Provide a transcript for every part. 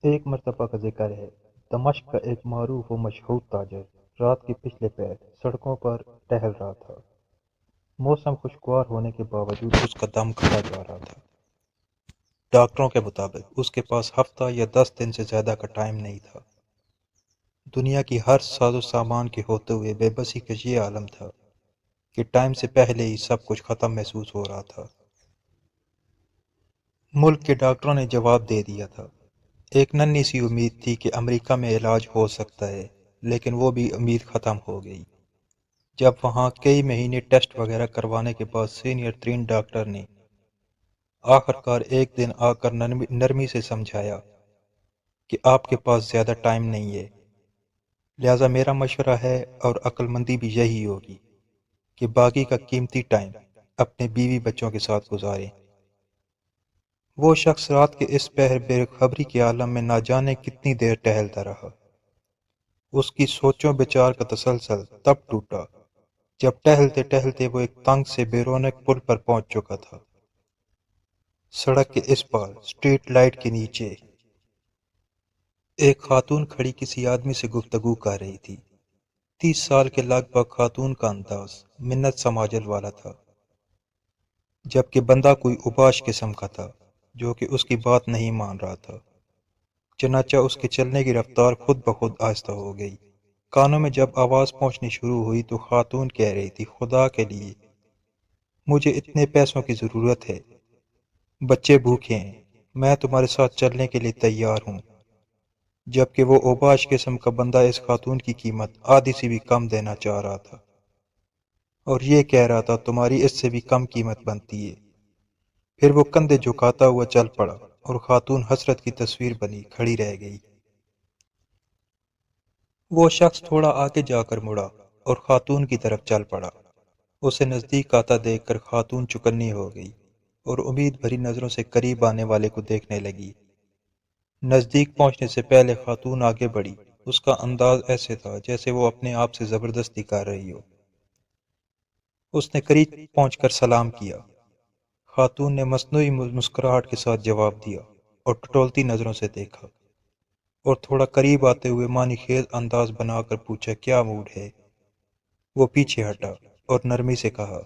ایک مرتبہ کا ذکر ہے، دمشق کا ایک معروف و مشہور تاجر رات کے پچھلے پہر سڑکوں پر ٹہل رہا تھا۔ موسم خوشگوار ہونے کے باوجود اس کا دم گھٹا جا رہا تھا۔ ڈاکٹروں کے مطابق اس کے پاس ہفتہ یا 10 دن سے زیادہ کا ٹائم نہیں تھا۔ دنیا کی ہر ساز و سامان کے ہوتے ہوئے بے بسی کا یہ عالم تھا کہ ٹائم سے پہلے ہی سب کچھ ختم محسوس ہو رہا تھا۔ ملک کے ڈاکٹروں نے جواب دے دیا تھا۔ ایک ننھی سی امید تھی کہ امریکہ میں علاج ہو سکتا ہے، لیکن وہ بھی امید ختم ہو گئی جب وہاں کئی مہینے ٹیسٹ وغیرہ کروانے کے بعد سینئر ترین ڈاکٹر نے آخرکار ایک دن آ کر نرمی سے سمجھایا کہ آپ کے پاس زیادہ ٹائم نہیں ہے، لہٰذا میرا مشورہ ہے اور عقل مندی بھی یہی ہوگی کہ باقی کا قیمتی ٹائم اپنے بیوی بچوں کے ساتھ گزاریں۔ وہ شخص رات کے اس پہر بے خبری کے عالم میں نہ جانے کتنی دیر ٹہلتا رہا۔ اس کی سوچوں بچار کا تسلسل تب ٹوٹا جب ٹہلتے ٹہلتے وہ ایک تنگ سے بے رونق پل پر پہنچ چکا تھا۔ سڑک کے اس پار اسٹریٹ لائٹ کے نیچے ایک خاتون کھڑی کسی آدمی سے گفتگو کر رہی تھی۔ 30 سال کے لگ بھگ خاتون کا انداز منت سماجل والا تھا، جبکہ بندہ کوئی اوباش قسم کا تھا جو کہ اس کی بات نہیں مان رہا تھا۔ چنانچہ اس کے چلنے کی رفتار خود بخود آہستہ ہو گئی۔ کانوں میں جب آواز پہنچنی شروع ہوئی تو خاتون کہہ رہی تھی، خدا کے لیے مجھے اتنے پیسوں کی ضرورت ہے، بچے بھوکے ہیں، میں تمہارے ساتھ چلنے کے لیے تیار ہوں۔ جبکہ وہ اوباش قسم کا بندہ اس خاتون کی قیمت آدھی سے بھی کم دینا چاہ رہا تھا اور یہ کہہ رہا تھا تمہاری اس سے بھی کم قیمت بنتی ہے۔ پھر وہ کندھے جھکاتا ہوا چل پڑا اور خاتون حسرت کی تصویر بنی کھڑی رہ گئی۔ وہ شخص تھوڑا آگے جا کر مڑا اور خاتون کی طرف چل پڑا۔ اسے نزدیک آتا دیکھ کر خاتون چکنی ہو گئی اور امید بھری نظروں سے قریب آنے والے کو دیکھنے لگی۔ نزدیک پہنچنے سے پہلے خاتون آگے بڑھی۔ اس کا انداز ایسے تھا جیسے وہ اپنے آپ سے زبردستی کر رہی ہو۔ اس نے قریب پہنچ کر سلام کیا۔ خاتون نے مصنوعی مسکراہٹ کے ساتھ جواب دیا اور ٹٹولتی نظروں سے دیکھا اور تھوڑا قریب آتے ہوئے معنی خیز انداز بنا کر پوچھا، کیا موڈ ہے؟ وہ پیچھے ہٹا اور نرمی سے کہا،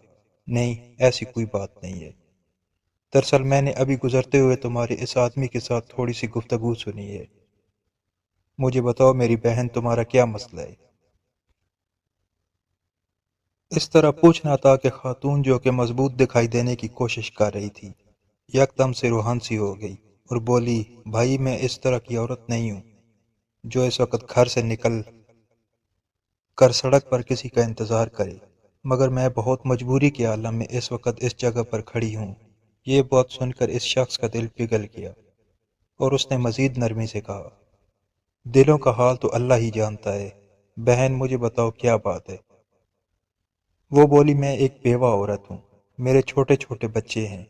نہیں، ایسی کوئی بات نہیں ہے۔ دراصل میں نے ابھی گزرتے ہوئے تمہارے اس آدمی کے ساتھ تھوڑی سی گفتگو سنی ہے۔ مجھے بتاؤ میری بہن، تمہارا کیا مسئلہ ہے؟ اس طرح پوچھنا تھا کہ خاتون جو کہ مضبوط دکھائی دینے کی کوشش کر رہی تھی یکدم سے روحان سی ہو گئی اور بولی، بھائی میں اس طرح کی عورت نہیں ہوں جو اس وقت گھر سے نکل کر سڑک پر کسی کا انتظار کرے، مگر میں بہت مجبوری کے عالم میں اس وقت اس جگہ پر کھڑی ہوں۔ یہ بات سن کر اس شخص کا دل پگھل گیا اور اس نے مزید نرمی سے کہا، دلوں کا حال تو اللہ ہی جانتا ہے، بہن مجھے بتاؤ کیا بات ہے؟ وہ بولی، میں ایک بیوہ عورت ہوں، میرے چھوٹے چھوٹے بچے ہیں،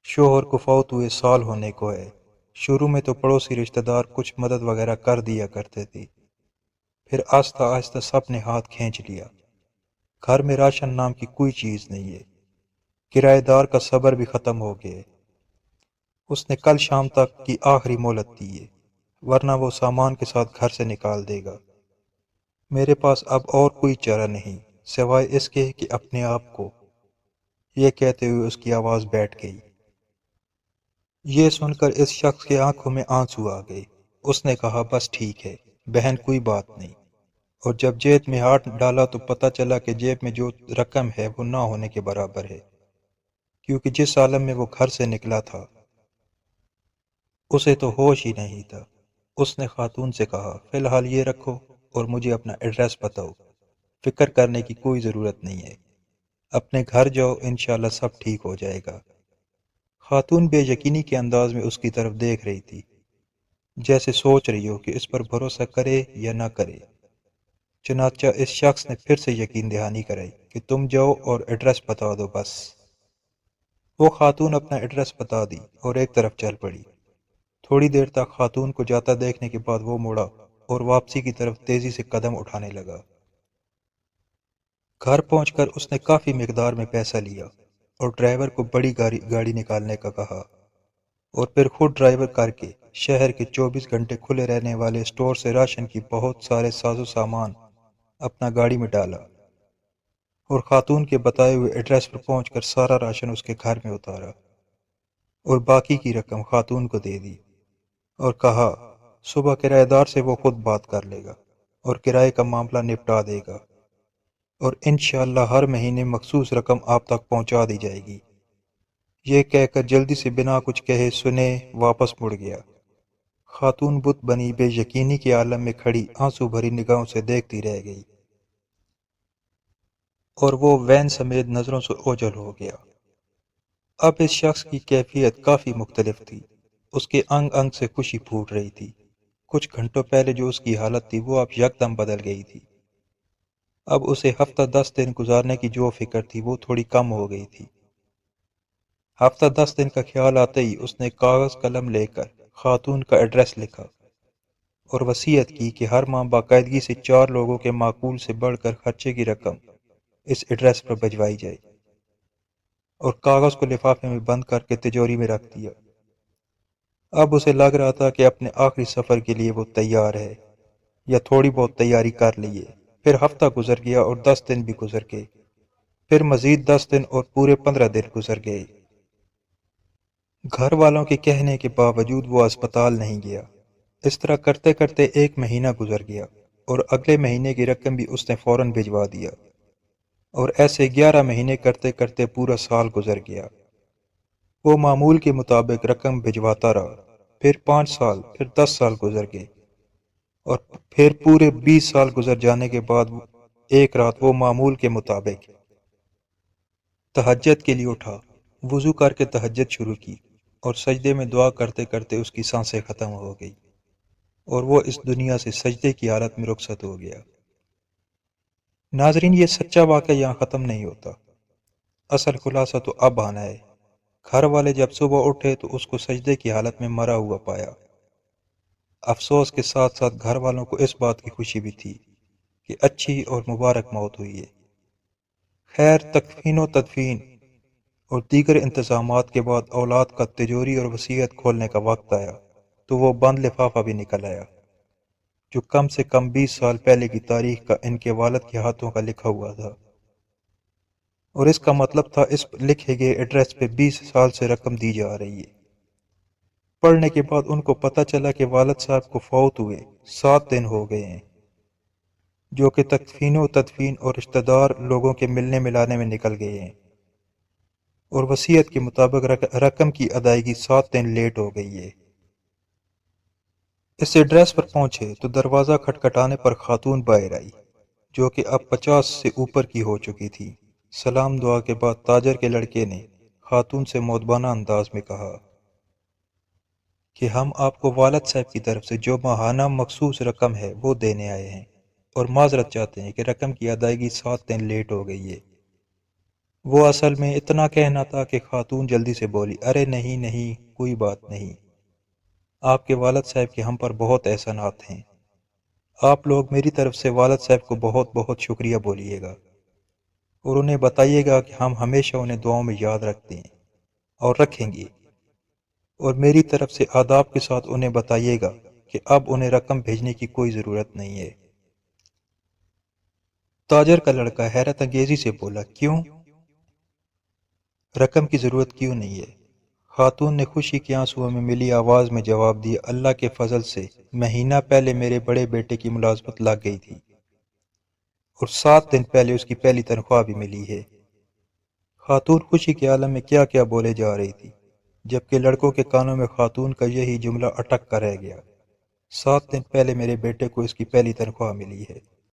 شوہر کو فوت ہوئے سال ہونے کو ہے۔ شروع میں تو پڑوسی رشتہ دار کچھ مدد وغیرہ کر دیا کرتے تھے، پھر آہستہ آہستہ سب نے ہاتھ کھینچ لیا۔ گھر میں راشن نام کی کوئی چیز نہیں ہے، کرایہ دار کا صبر بھی ختم ہو گیا ہے۔ اس نے کل شام تک کی آخری مہلت دی ہے، ورنہ وہ سامان کے ساتھ گھر سے نکال دے گا۔ میرے پاس اب اور کوئی چارہ نہیں سوائے اس کے کہ اپنے آپ کو، یہ کہتے ہوئے اس کی آواز بیٹھ گئی۔ یہ سن کر اس شخص کی آنکھوں میں آنسو آ گئے۔ اس نے کہا، بس ٹھیک ہے بہن، کوئی بات نہیں۔ اور جب جیب میں ہاتھ ڈالا تو پتہ چلا کہ جیب میں جو رقم ہے وہ نہ ہونے کے برابر ہے، کیونکہ جس عالم میں وہ گھر سے نکلا تھا اسے تو ہوش ہی نہیں تھا۔ اس نے خاتون سے کہا، فی الحال یہ رکھو اور مجھے اپنا ایڈریس بتاؤ، فکر کرنے کی کوئی ضرورت نہیں ہے، اپنے گھر جاؤ، انشاءاللہ سب ٹھیک ہو جائے گا۔ خاتون بے یقینی کے انداز میں اس کی طرف دیکھ رہی تھی، جیسے سوچ رہی ہو کہ اس پر بھروسہ کرے یا نہ کرے۔ چنانچہ اس شخص نے پھر سے یقین دہانی کرائی کہ تم جاؤ اور ایڈریس بتا دو بس۔ وہ خاتون اپنا ایڈریس بتا دی اور ایک طرف چل پڑی۔ تھوڑی دیر تک خاتون کو جاتا دیکھنے کے بعد وہ مڑا اور واپسی کی طرف تیزی سے قدم اٹھانے لگا۔ گھر پہنچ کر اس نے کافی مقدار میں پیسہ لیا اور ڈرائیور کو بڑی گاڑی نکالنے کا کہا۔ اور پھر خود ڈرائیور کر کے شہر کے 24 گھنٹے کھلے رہنے والے اسٹور سے راشن کی بہت سارے ساز و سامان اپنا گاڑی میں ڈالا اور خاتون کے بتائے ہوئے ایڈریس پر پہنچ کر سارا راشن اس کے گھر میں اتارا اور باقی کی رقم خاتون کو دے دی اور کہا صبح کرایہ دار سے وہ خود بات کر لے گا اور کرائے کا معاملہ نپٹا دے گا اور انشاءاللہ ہر مہینے مخصوص رقم آپ تک پہنچا دی جائے گی۔ یہ کہہ کر جلدی سے بنا کچھ کہے سنے واپس مڑ گیا۔ خاتون بت بنی بے یقینی کے عالم میں کھڑی آنسو بھری نگاہوں سے دیکھتی رہ گئی اور وہ وین سمیت نظروں سے اوجھل ہو گیا۔ اب اس شخص کی کیفیت کافی مختلف تھی۔ اس کے انگ انگ سے خوشی پھوٹ رہی تھی۔ کچھ گھنٹوں پہلے جو اس کی حالت تھی وہ اب یکدم بدل گئی تھی۔ اب اسے ہفتہ 10 دن گزارنے کی جو فکر تھی وہ تھوڑی کم ہو گئی تھی۔ ہفتہ 10 دن کا خیال آتے ہی اس نے کاغذ قلم لے کر خاتون کا ایڈریس لکھا اور وصیت کی کہ ہر ماہ باقاعدگی سے 4 لوگوں کے معقول سے بڑھ کر خرچے کی رقم اس ایڈریس پر بھجوائی جائے، اور کاغذ کو لفافے میں بند کر کے تجوری میں رکھ دیا۔ اب اسے لگ رہا تھا کہ اپنے آخری سفر کے لیے وہ تیار ہے، یا تھوڑی بہت تیاری کر لیے۔ پھر ہفتہ گزر گیا اور 10 دن بھی گزر گئے، پھر مزید 10 دن اور پورے 15 دن گزر گئے۔ گھر والوں کے کہنے کے باوجود وہ اسپتال نہیں گیا۔ اس طرح کرتے کرتے 1 مہینہ گزر گیا اور اگلے مہینے کی رقم بھی اس نے فوراً بھجوا دیا، اور ایسے 11 مہینے کرتے کرتے پورا سال گزر گیا۔ وہ معمول کے مطابق رقم بھجواتا رہا، پھر 5 سال، پھر 10 سال گزر گئے، اور پھر پورے 20 سال گزر جانے کے بعد ایک رات وہ معمول کے مطابق تہجد کے لیے اٹھا، وضو کر کے تہجد شروع کی، اور سجدے میں دعا کرتے کرتے اس کی سانسیں ختم ہو گئی اور وہ اس دنیا سے سجدے کی حالت میں رخصت ہو گیا۔ ناظرین، یہ سچا واقعہ یہاں ختم نہیں ہوتا۔ اصل خلاصہ تو اب آنا ہے۔ گھر والے جب صبح اٹھے تو اس کو سجدے کی حالت میں مرا ہوا پایا۔ افسوس کے ساتھ ساتھ گھر والوں کو اس بات کی خوشی بھی تھی کہ اچھی اور مبارک موت ہوئی ہے۔ خیر، تکفین و تدفین اور دیگر انتظامات کے بعد اولاد کا تجوری اور وصیت کھولنے کا وقت آیا تو وہ بند لفافہ بھی نکل آیا جو کم سے کم 20 سال پہلے کی تاریخ کا ان کے والد کے ہاتھوں کا لکھا ہوا تھا، اور اس کا مطلب تھا اس لکھے گئے ایڈریس پہ 20 سال سے رقم دی جا رہی ہے۔ پڑھنے کے بعد ان کو پتہ چلا کہ والد صاحب کو فوت ہوئے 7 دن ہو گئے ہیں، جو کہ تکفین و تدفین اور رشتہ دار لوگوں کے ملنے ملانے میں نکل گئے ہیں، اور وصیت کے مطابق رقم کی ادائیگی 7 دن لیٹ ہو گئی ہے۔ اس ایڈریس پر پہنچے تو دروازہ کھٹکھٹانے پر خاتون باہر آئی، جو کہ اب 50 سے اوپر کی ہو چکی تھی۔ سلام دعا کے بعد تاجر کے لڑکے نے خاتون سے مؤدبانہ انداز میں کہا کہ ہم آپ کو والد صاحب کی طرف سے جو ماہانہ مخصوص رقم ہے وہ دینے آئے ہیں، اور معذرت چاہتے ہیں کہ رقم کی ادائیگی 7 دن لیٹ ہو گئی ہے۔ وہ اصل میں اتنا کہنا تھا کہ خاتون جلدی سے بولی، ارے نہیں نہیں، کوئی بات نہیں، آپ کے والد صاحب کے ہم پر بہت احسانات ہیں، آپ لوگ میری طرف سے والد صاحب کو بہت بہت شکریہ بولیے گا، اور انہیں بتائیے گا کہ ہم ہمیشہ انہیں دعاؤں میں یاد رکھتے ہیں اور رکھیں گے، اور میری طرف سے آداب کے ساتھ انہیں بتائیے گا کہ اب انہیں رقم بھیجنے کی کوئی ضرورت نہیں ہے۔ تاجر کا لڑکا حیرت انگیزی سے بولا، کیوں؟ رقم کی ضرورت کیوں نہیں ہے؟ خاتون نے خوشی کے آنسوؤں میں ملی آواز میں جواب دیا، اللہ کے فضل سے مہینہ پہلے میرے بڑے بیٹے کی ملازمت لگ گئی تھی، اور 7 دن پہلے اس کی پہلی تنخواہ بھی ملی ہے۔ خاتون خوشی کے عالم میں کیا کیا بولے جا رہی تھی، جبکہ لڑکوں کے کانوں میں خاتون کا یہی جملہ اٹک کر رہ گیا، 7 دن پہلے میرے بیٹے کو اس کی پہلی تنخواہ ملی ہے۔